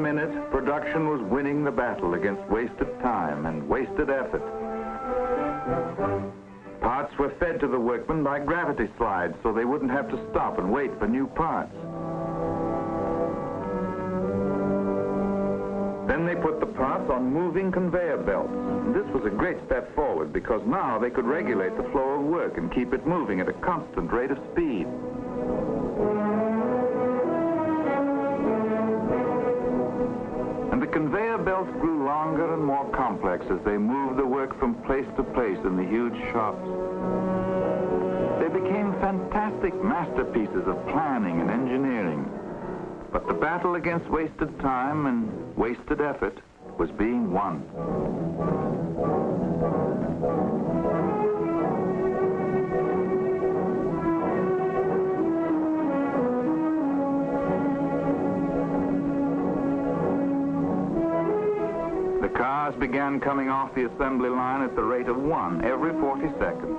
minute, production was winning the battle against wasted time and wasted effort. Parts were fed to the workmen by gravity slides so they wouldn't have to stop and wait for new parts. Then they put the parts on moving conveyor belts. And this was a great step forward because now they could regulate the flow of work and keep it moving at a constant rate of speed. And the conveyor belts grew longer and more complex as they moved the work from place to place in the huge shops. They became fantastic masterpieces of planning and engineering. But the battle against wasted time and wasted effort was being won. The cars began coming off the assembly line at the rate of 1 every 40 seconds.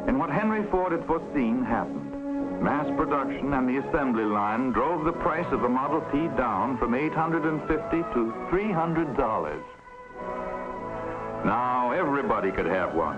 And what Henry Ford had foreseen happened. Mass production and the assembly line drove the price of the Model T down from $850 to $300. Now everybody could have one.